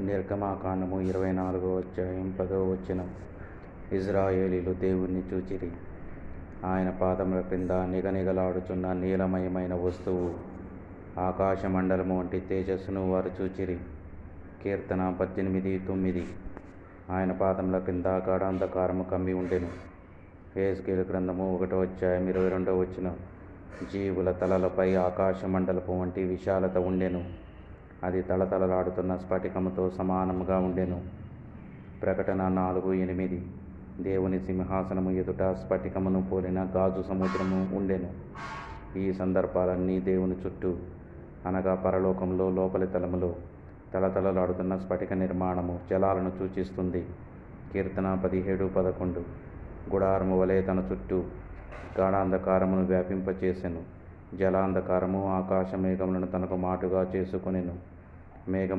నిర్గమాకాండము 24వ అధ్యాయం 10వ వచనం. ఇశ్రాయేలీయులు దేవుణ్ణి చూచిరి. ఆయన పాదముల క్రింద నిగనిగలాడుచున్న నీలమయమైన వస్తువు, ఆకాశమండలము వంటి తేజస్సును వారు చూచిరి. కీర్తన 18:9. ఆయన పాదముల క్రింద గాఢాంధకారము కమ్మి ఉండెను. యెహెజ్కేలు గ్రంథము 1వ అధ్యాయం 22వ వచనం. జీవుల తలలపై ఆకాశమండలపు వంటి విశాలత ఉండెను. అది తళతళలాడుతున్న స్ఫటికముతో సమానముగా ఉండెను. ప్రకటన 4:8. దేవుని సింహాసనము ఎదుట స్ఫటికమును పోలిన గాజు సముద్రము ఉండెను. ఈ సందర్భాలన్నీ దేవుని చుట్టూ, అనగా పరలోకంలో లోపలి తలములో తళతళలాడుతున్న స్ఫటిక నిర్మాణము జలాలను సూచిస్తుంది. కీర్తన 17:11. గుడారము వలె తన చుట్టూ గాఢాంధకారమును వ్యాపింపచేసెను. జలాంధకారము ఆకాశ మేఘములను తనకు మాటుగా చేసుకొనెను. మేఘము